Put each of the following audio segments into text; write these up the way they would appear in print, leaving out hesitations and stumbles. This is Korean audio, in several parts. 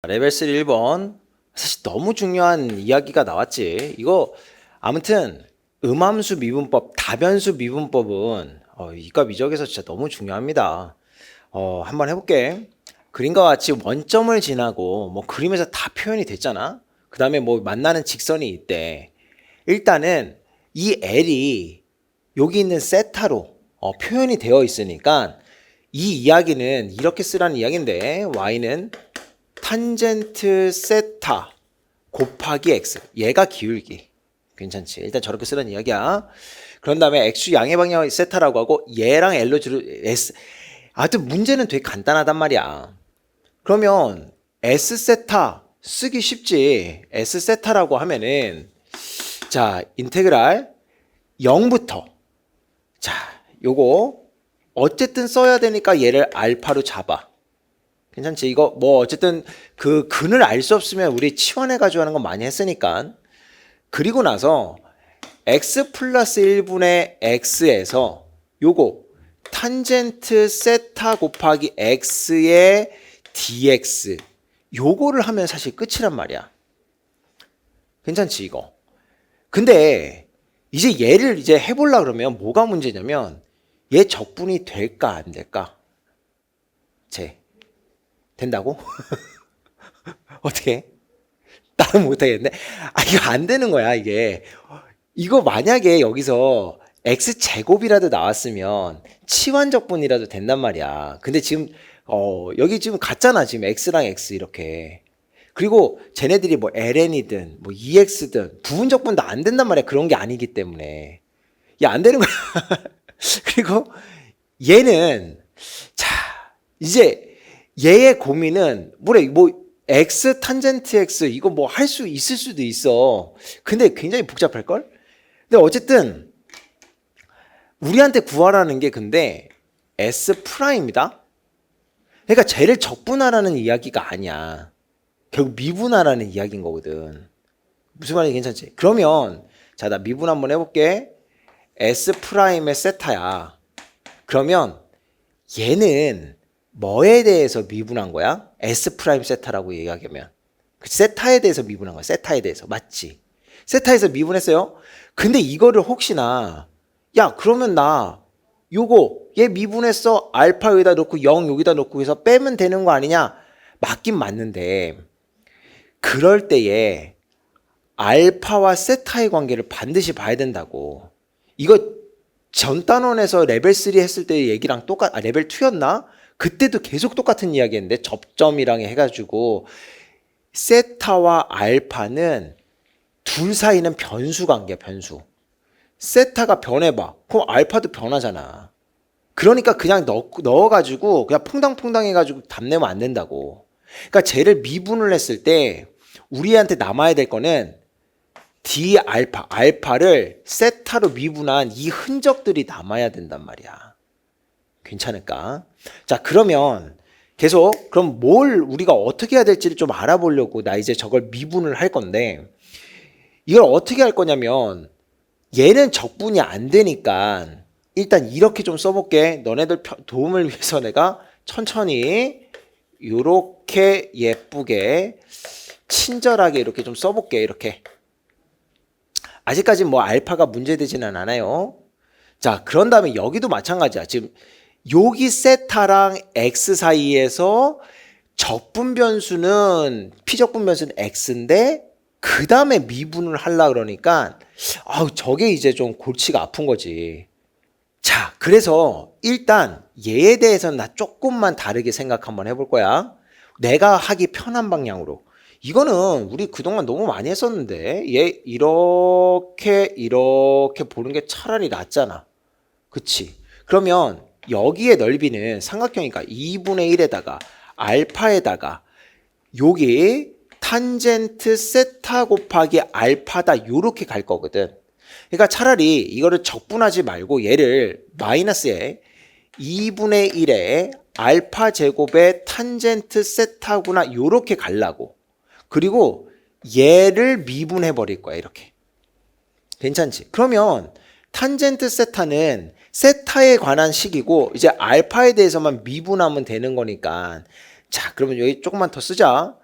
레벨 3 1번. 사실 너무 중요한 이야기가 나왔지. 이거 아무튼 음함수 미분법, 다변수 미분법은 이과 미적에서 진짜 너무 중요합니다. 한번 해볼게. 그림과 같이 원점을 지나고 뭐 그림에서 다 표현이 됐잖아. 그 다음에 뭐 만나는 직선이 있대. 일단은 이 L이 여기 있는 세타로 표현이 되어 있으니까 이 이야기는 이렇게 쓰라는 이야기인데 y는 탄젠트 세타 곱하기 x. 얘가 기울기. 괜찮지? 일단 저렇게 쓰라는 이야기야. 그런 다음에 x 양의 방향을 세타라고 하고 얘랑 L로 주로 S. 하여튼 문제는 되게 간단하단 말이야. 그러면 S 세타 쓰기 쉽지. S 세타라고 하면은 자, 인테그랄 0부터 자, 요거 어쨌든 써야 되니까 얘를 알파로 잡아. 괜찮지? 이거 뭐 어쨌든 그 근을 알 수 없으면 우리 치환해가지고 하는 거 많이 했으니까. 그리고 나서 x 플러스 1분의 x에서 요거 탄젠트 세타 곱하기 x의 dx 요거를 하면 사실 끝이란 말이야. 괜찮지 이거? 근데 이제 얘를 이제 해보려 그러면 뭐가 문제냐면 얘 적분이 될까 안 될까? 된다고? 어떻게? 나는 못하겠네. 이거 안 되는 거야, 이게. 이거 만약에 여기서 x제곱이라도 나왔으면 치환적분이라도 된단 말이야. 근데 지금, 여기 지금 같잖아. 지금 x랑 x 이렇게. 그리고 쟤네들이 뭐 ln이든 뭐 ex든 부분적분도 안 된단 말이야. 그런 게 아니기 때문에. 야, 안 되는 거야. 그리고 얘는, 자, 이제 얘의 고민은 뭐 x 탄젠트 x 이거 뭐 할 수 있을 수도 있어. 근데 굉장히 복잡할걸? 근데 어쨌든 우리한테 구하라는 게 근데 S 프라임이다. 그러니까 쟤를 적분하라는 이야기가 아니야. 결국 미분하라는 이야기인 거거든. 무슨 말인지 괜찮지? 그러면 자, 나 미분 한번 해볼게. S 프라임의 세타야. 그러면 얘는 뭐에 대해서 미분한 거야? S 프라임 세타라고 얘기하면 세타에 대해서 미분한 거야. 세타에 대해서. 맞지? 세타에서 미분했어요. 근데 이거를 혹시나 야 그러면 나 요거 얘 미분했어. 알파 여기다 놓고 0 여기다 놓고 해서 빼면 되는 거 아니냐? 맞긴 맞는데 그럴 때에 알파와 세타의 관계를 반드시 봐야 된다고. 이거 전 단원에서 레벨 3 했을 때 얘기랑 레벨 2였나? 그때도 계속 똑같은 이야기였는데 접점이랑 해가지고 세타와 알파는 둘 사이는 변수 관계야. 변수. 세타가 변해봐. 그럼 알파도 변하잖아. 그러니까 그냥 넣어가지고 그냥 퐁당퐁당 해가지고 답 내면 안 된다고. 그러니까 쟤를 미분을 했을 때 우리한테 남아야 될 거는 d 알파를 세타로 미분한 이 흔적들이 남아야 된단 말이야. 괜찮을까? 자, 그러면 계속 그럼 뭘 우리가 어떻게 해야 될지를 좀 알아보려고 나 이제 저걸 미분을 할 건데 이걸 어떻게 할 거냐면 얘는 적분이 안 되니까 일단 이렇게 좀 써볼게. 너네들 도움을 위해서 내가 천천히 이렇게 예쁘게 친절하게 이렇게 좀 써볼게. 이렇게 아직까지 뭐 알파가 문제되지는 않아요. 자, 그런 다음에 여기도 마찬가지야. 지금 여기 세타랑 x 사이에서 적분 변수는 피적분 변수는 x인데 그 다음에 미분을 하려 그러니까 저게 이제 좀 골치가 아픈 거지. 자, 그래서 일단 얘에 대해서는 나 조금만 다르게 생각 한번 해볼 거야. 내가 하기 편한 방향으로. 이거는 우리 그동안 너무 많이 했었는데 얘 이렇게 보는 게 차라리 낫잖아. 그치? 그러면 여기의 넓이는 삼각형이니까 2분의 1에다가 알파에다가 여기 탄젠트 세타 곱하기 알파다 요렇게 갈 거거든. 그러니까 차라리 이거를 적분하지 말고 얘를 마이너스에 2분의 1에 알파 제곱의 탄젠트 세타구나 요렇게 가려고. 그리고 얘를 미분해 버릴 거야. 이렇게. 괜찮지? 그러면 탄젠트 세타는 세타에 관한 식이고 이제 알파에 대해서만 미분하면 되는 거니까 자 그러면 여기 조금만 더 쓰자.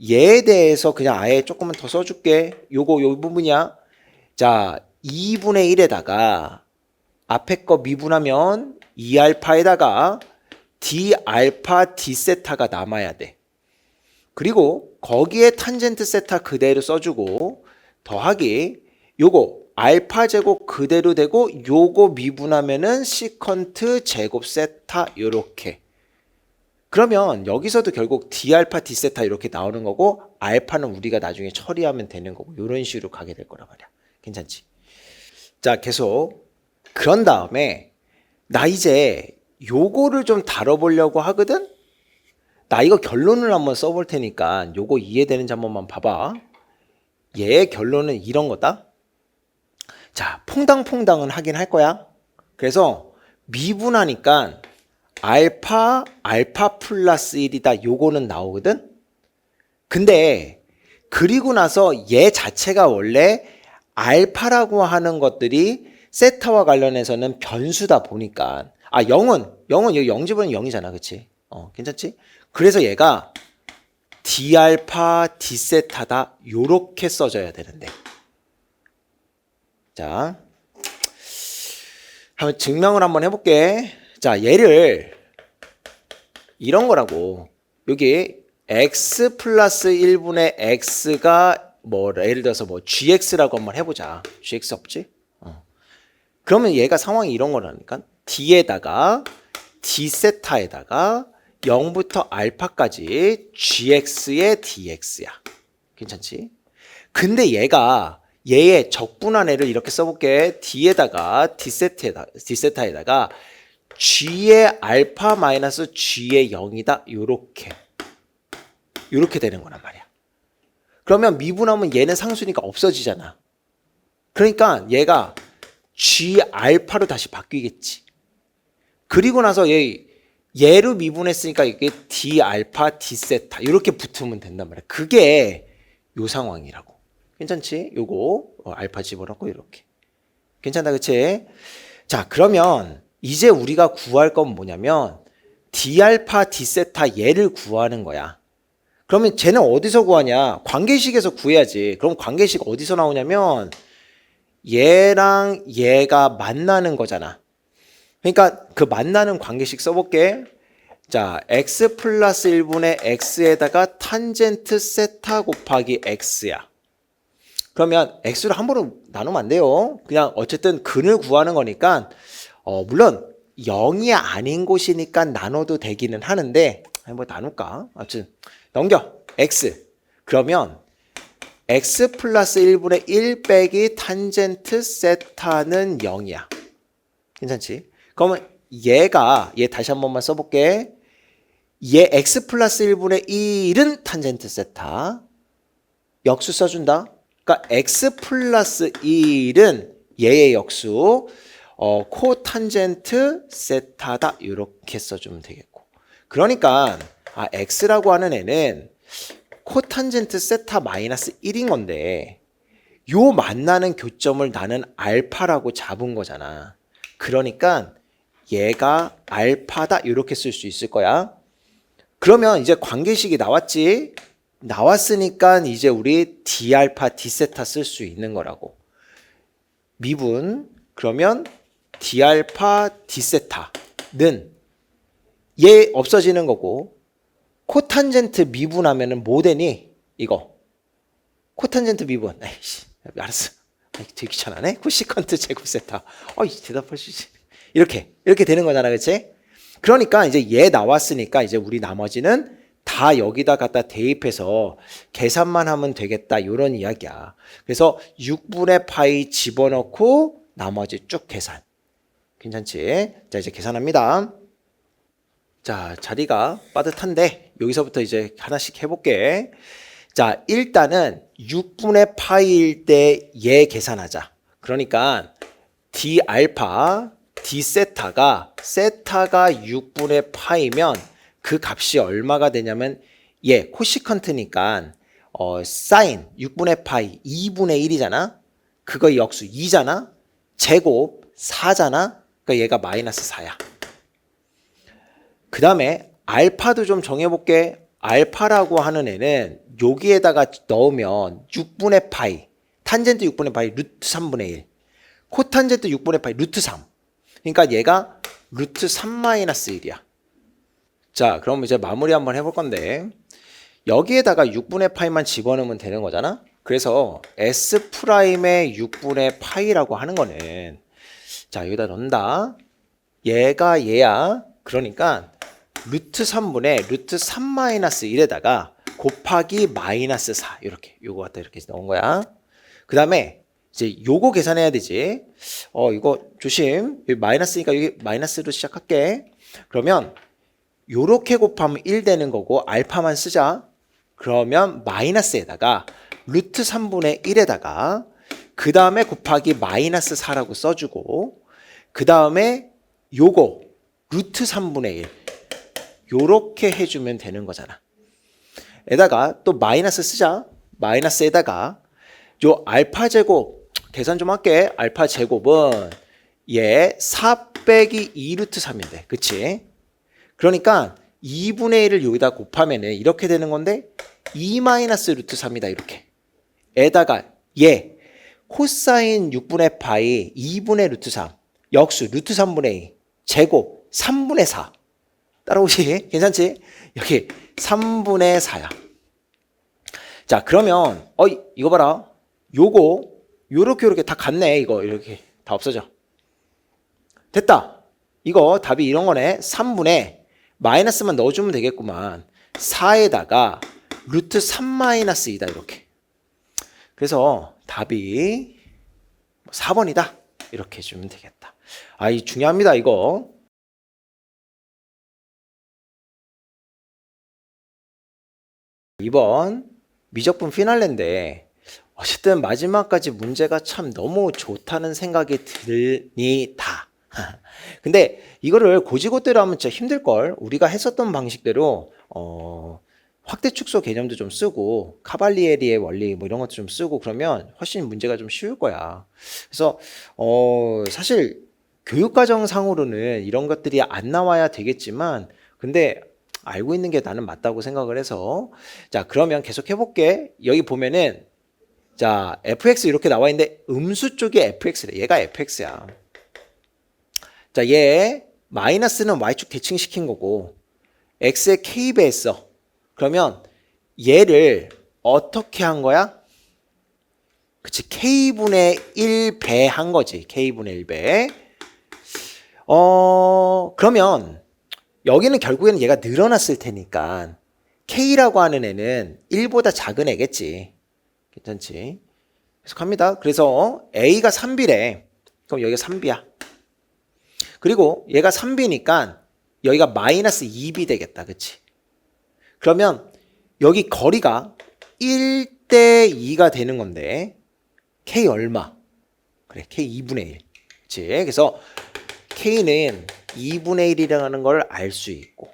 얘에 대해서 그냥 아예 조금만 더 써줄게. 요 부분이야. 자, 2분의 1에다가 앞에 거 미분하면 2알파에다가 D알파 D세타가 남아야 돼. 그리고 거기에 탄젠트 세타 그대로 써주고 더하기 요거 알파 제곱 그대로 되고 요거 미분하면은 시컨트 제곱 세타 요렇게. 그러면 여기서도 결국 D알파 D세타 이렇게 나오는 거고 알파는 우리가 나중에 처리하면 되는 거고 이런 식으로 가게 될 거란 말이야. 괜찮지? 자, 계속 그런 다음에 나 이제 요거를 좀 다뤄보려고 하거든? 나 이거 결론을 한번 써볼 테니까 요거 이해되는지 한 번만 봐봐. 얘의 결론은 이런 거다. 자, 퐁당퐁당은 하긴 할 거야. 그래서 미분하니까 알파 플러스 1이다. 요거는 나오거든. 근데 그리고 나서 얘 자체가 원래 알파라고 하는 것들이 세타와 관련해서는 변수다 보니까 0은 여기 0 집어넣으면 0이잖아. 그치? 괜찮지? 그래서 얘가 D알파 D세타다. 요렇게 써줘야 되는데. 자, 한번 증명을 한번 해볼게. 자, 얘를 이런 거라고. 여기 x 플러스 1분의 x가 뭐 예를 들어서 뭐 gx라고 한번 해보자. gx 없지? 그러면 얘가 상황이 이런 거라니까. d에다가 d세타에다가 0부터 알파까지 gx의 dx야. 괜찮지? 근데 얘의 적분한 애를 이렇게 써볼게. d에다가 d세타에다가 g의 알파 마이너스 g의 0이다. 요렇게 되는 거란 말이야. 그러면 미분하면 얘는 상수니까 없어지잖아. 그러니까 얘가 g 알파로 다시 바뀌겠지. 그리고 나서 얘로 미분했으니까 이게 d 알파 d 세타 이렇게 붙으면 된단 말이야. 그게 요 상황이라고. 괜찮지? 요거 알파 집어넣고 이렇게. 괜찮다, 그치? 자, 그러면 이제 우리가 구할 건 뭐냐면 d 알파 d 세타 얘를 구하는 거야. 그러면 쟤는 어디서 구하냐? 관계식에서 구해야지. 그럼 관계식 어디서 나오냐면 얘랑 얘가 만나는 거잖아. 그러니까 그 만나는 관계식 써볼게. 자, x 플러스 1분의 x에다가 탄젠트 세타 곱하기 x야. 그러면 x를 함부로 나누면 안 돼요. 그냥 어쨌든 근을 구하는 거니까 물론 0이 아닌 곳이니까 나눠도 되기는 하는데 뭐 나눌까? 아무튼 넘겨. x. 그러면 x 플러스 1분의 1 빼기 탄젠트 세타는 0이야. 괜찮지? 그러면 얘 다시 한 번만 써볼게. 얘 x 플러스 1분의 1은 탄젠트 세타. 역수 써준다. 그러니까 x 플러스 1은 얘의 역수 코탄젠트 세타다. 이렇게 써주면 되겠고. 그러니까 x라고 하는 애는 코탄젠트 세타 마이너스 1인 건데 요 만나는 교점을 나는 알파라고 잡은 거잖아. 그러니까 얘가 알파다. 이렇게 쓸 수 있을 거야. 그러면 이제 관계식이 나왔지. 나왔으니까 이제 우리 D알파 D세타 쓸 수 있는 거라고. 미분. 그러면 D알파 D세타는 얘 없어지는 거고 코탄젠트 미분하면은 뭐 되니? 이거. 코탄젠트 미분. 에이씨, 알았어. 되게 귀찮아네. 코시컨트 제곱 세타. 대답할 수 있지. 이렇게 되는 거잖아. 그치? 그러니까 이제 얘 나왔으니까 이제 우리 나머지는 다 여기다 갖다 대입해서 계산만 하면 되겠다. 이런 이야기야. 그래서 6분의 파이 집어넣고 나머지 쭉 계산. 괜찮지? 자, 이제 계산합니다. 자, 자리가 빠듯한데 여기서부터 이제 하나씩 해볼게. 자, 일단은 6분의 파이일 때 얘 계산하자. 그러니까 d 알파 d 세타가 6분의 파이면 그 값이 얼마가 되냐면 얘 코시컨트니까 사인 6분의 파이 2분의 1이잖아. 그거 역수 2잖아. 제곱 4잖아. 그러니까 얘가 마이너스 4야. 그 다음에 알파도 좀 정해볼게. 알파라고 하는 애는 여기에다가 넣으면 6분의 파이, 탄젠트 6분의 파이 루트 3분의 1, 코탄젠트 6분의 파이 루트 3. 그러니까 얘가 루트 3-1이야. 자, 그럼 이제 마무리 한번 해볼 건데 여기에다가 6분의 파이만 집어넣으면 되는 거잖아. 그래서 S'의 6분의 파이라고 하는 거는 자, 여기다 넣는다. 얘가 얘야. 그러니까 루트 3분의 루트 3-1에다가 곱하기 마이너스 4 이렇게 요거 갖다 이렇게 넣은 거야. 그 다음에 이제 요거 계산해야 되지. 이거 조심. 여기 마이너스니까 여기 마이너스로 시작할게. 그러면 요렇게 곱하면 1 되는 거고 알파만 쓰자. 그러면 마이너스에다가 루트 3분의 1에다가 그 다음에 곱하기 마이너스 4라고 써주고 그 다음에 요거 루트 3분의 1 요렇게 해주면 되는 거잖아. 에다가 또 마이너스 쓰자. 마이너스에다가 요 알파 제곱 계산 좀 할게. 알파 제곱은 얘 4 빼기 2 루트 3인데 그치? 그러니까 2분의 1을 여기다 곱하면은 이렇게 되는 건데 2 마이너스 루트 3이다 이렇게. 에다가 얘 코사인 6분의 파이 2분의 루트 3 역수 루트 3분의 2 제곱 3분의 4 따라오시? 괜찮지? 여기 3분의 4야. 자, 그러면 이거 봐라. 요거 요렇게 다 같네. 이거 이렇게 다 없어져. 됐다. 이거 답이 이런 거네. 3분의 마이너스만 넣어주면 되겠구만. 4에다가 루트 3-2다 이렇게. 그래서 답이 4번이다. 이렇게 해주면 되겠다. 이 중요합니다. 이거. 2번 미적분 피날레인데 어쨌든 마지막까지 문제가 참 너무 좋다는 생각이 듭니다. 근데 이거를 고지고대로 하면 진짜 힘들걸. 우리가 했었던 방식대로 확대 축소 개념도 좀 쓰고 카발리에리의 원리 뭐 이런 것도 좀 쓰고 그러면 훨씬 문제가 좀 쉬울 거야. 그래서 사실 교육과정상으로는 이런 것들이 안 나와야 되겠지만 근데 알고 있는 게 나는 맞다고 생각을 해서 자, 그러면 계속 해볼게. 여기 보면은 자, fx 이렇게 나와 있는데 음수 쪽이 fx래. 얘가 fx야. 자, 얘 마이너스는 y축 대칭시킨 거고 x에 k배 했어. 그러면 얘를 어떻게 한 거야? 그치, k분의 1배 한 거지. k분의 1배. 그러면 여기는 결국에는 얘가 늘어났을 테니까 k라고 하는 애는 1보다 작은 애겠지. 괜찮지? 계속 합니다. 그래서 a가 3b래. 그럼 여기가 3b야. 그리고 얘가 3b니까 여기가 마이너스 2b 되겠다. 그치? 그러면 여기 거리가 1대 2가 되는 건데 k 얼마? 그래, k 2분의 1. 그치? 그래서 k는 2분의 1이라는 걸 알 수 있고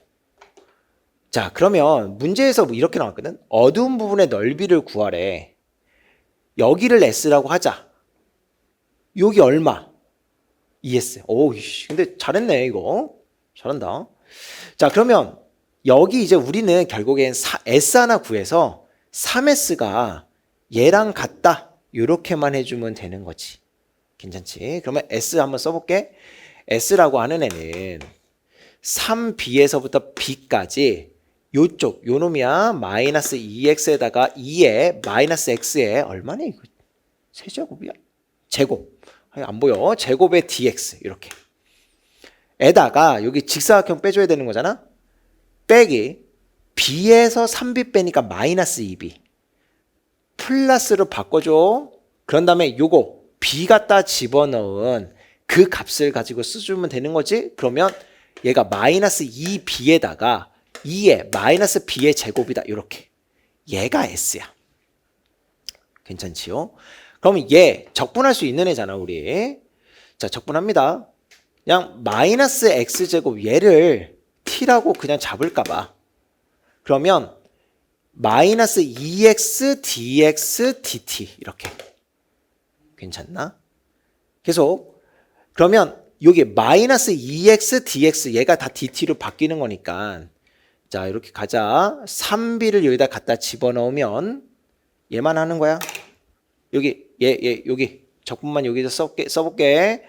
자, 그러면 문제에서 이렇게 나왔거든. 어두운 부분의 넓이를 구하래. 여기를 s라고 하자. 여기 얼마? 2s. 오, 근데 잘했네 이거. 잘한다. 자, 그러면 여기 이제 우리는 결국엔 s 하나 구해서 3s가 얘랑 같다. 이렇게만 해주면 되는 거지. 괜찮지? 그러면 s 한번 써볼게. s라고 하는 애는 3b에서부터 b까지 요쪽 요 놈이야. 마이너스 2x에다가 2에 마이너스 x에 얼마네 이거? 세제곱이야? 제곱. 안 보여. 제곱에 dx 이렇게. 에다가 여기 직사각형 빼줘야 되는 거잖아. 빼기 b에서 3b 빼니까 마이너스 2b 플러스로 바꿔줘. 그런 다음에 요거 b 갖다 집어넣은 그 값을 가지고 써주면 되는 거지. 그러면 얘가 마이너스 2b에다가 2에 마이너스 b의 제곱이다. 이렇게. 얘가 s야. 괜찮지요? 그러면 얘 적분할 수 있는 애잖아 우리. 자, 적분합니다. 그냥 마이너스 x제곱 얘를 t라고 그냥 잡을까 봐. 그러면 마이너스 2x dx dt 이렇게. 괜찮나? 계속. 그러면 여기 마이너스 2x dx 얘가 다 dt로 바뀌는 거니까 자, 이렇게 가자. 3b를 여기다 갖다 집어넣으면 얘만 하는 거야. 여기 여기 적분만 여기다 써볼게.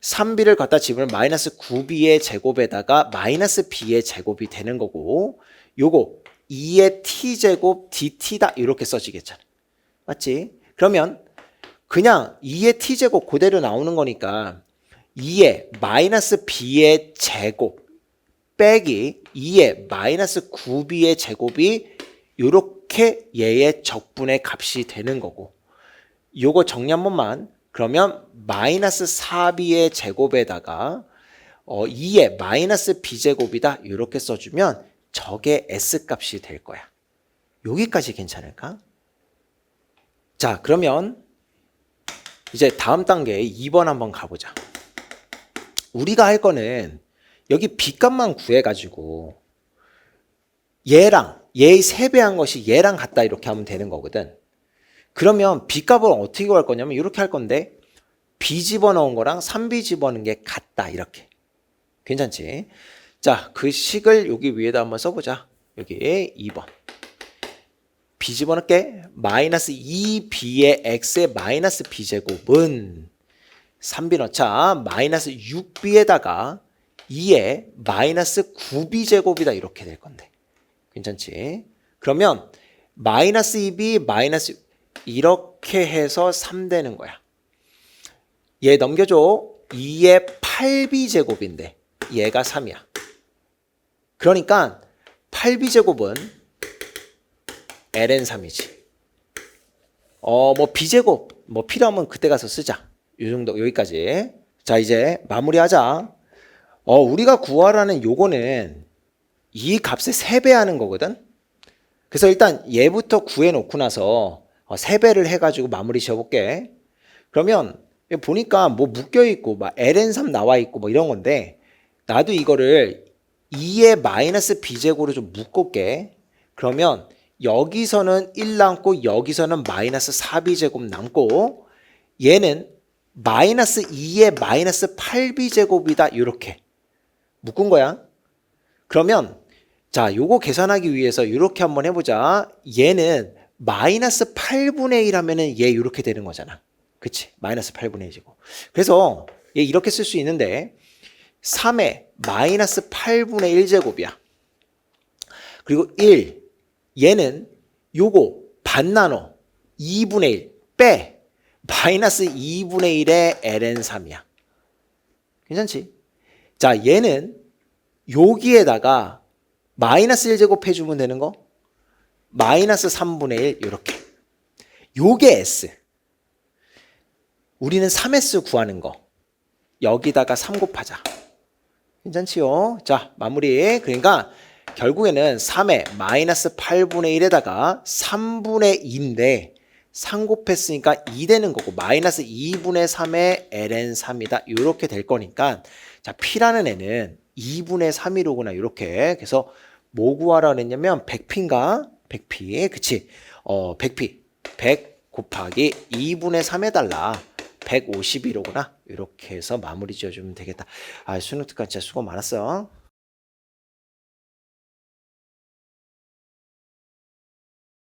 3b를 갖다 집으면 마이너스 9b의 제곱에다가 마이너스 b의 제곱이 되는 거고, 요거 2의 t제곱 dt다 이렇게 써지겠잖아. 맞지? 그러면 그냥 2의 t제곱 그대로 나오는 거니까 2의 마이너스 b의 제곱 빼기 2의 마이너스 9b의 제곱이 요렇게 얘의 적분의 값이 되는 거고, 요거 정리 한 번만. 그러면 마이너스 4b의 제곱에다가 2의 마이너스 b제곱이다 이렇게 써주면 저게 s값이 될 거야. 여기까지 괜찮을까? 자, 그러면 이제 다음 단계 2번 한번 가보자. 우리가 할 거는 여기 b값만 구해가지고 얘랑 얘의 3배 한 것이 얘랑 같다 이렇게 하면 되는 거거든. 그러면 b값을 어떻게 구할 거냐면 이렇게 할 건데, b 집어넣은 거랑 3b 집어넣은 게 같다 이렇게. 괜찮지? 자, 그 식을 여기 위에다 한번 써보자. 여기 2번. b 집어넣을게. 마이너스 2b의 x의 마이너스 b제곱은 3b 넣자. 마이너스 6b에다가 2의 마이너스 9b제곱이다 이렇게 될 건데. 괜찮지? 그러면 마이너스 2b 마이너스 이렇게 해서 3 되는 거야. 얘 넘겨줘. 2의 8b제곱인데 얘가 3이야. 그러니까 8b제곱은 ln3이지. 뭐 b제곱 뭐 필요하면 그때 가서 쓰자. 요 정도 여기까지. 자, 이제 마무리하자. 우리가 구하라는 요거는 이 값의 3배 하는 거거든. 그래서 일단 얘부터 구해 놓고 나서 3배를 해가지고 마무리 지어볼게. 그러면 보니까 뭐 묶여있고 막 ln3 나와있고 뭐 이런 건데, 나도 이거를 2의 마이너스 b제곱으로 좀 묶을게. 그러면 여기서는 1 남고 여기서는 마이너스 4b제곱 남고, 얘는 마이너스 2의 마이너스 8b제곱이다 이렇게 묶은 거야. 그러면 자, 요거 계산하기 위해서 이렇게 한번 해보자. 얘는 마이너스 8분의 1 하면은 얘 이렇게 되는 거잖아. 그치? 마이너스 8분의 1이고. 그래서 얘 이렇게 쓸 수 있는데 3의 마이너스 8분의 1제곱이야. 그리고 1, 얘는 요거 반 나눠 2분의 1 빼 마이너스 2분의 1의 ln3이야. 괜찮지? 자, 얘는 여기에다가 마이너스 1제곱 해주면 되는 거? 마이너스 3분의 1 이렇게. 요게 S. 우리는 3S 구하는 거. 여기다가 3 곱하자. 괜찮지요? 자, 마무리. 그러니까 결국에는 3의 마이너스 8분의 1에다가 3분의 2인데 3 곱했으니까 2 되는 거고, 마이너스 2분의 3의 ln3이다 이렇게 될 거니까, 자, P라는 애는 2분의 3이로구나 이렇게. 그래서 뭐 구하라 그랬냐면 100P인가? 100P. 그치? 100P. 100 곱하기 2분의 3 해달라. 151호구나. 이렇게 해서 마무리 지어주면 되겠다. 수능 특강 진짜 수고 많았어.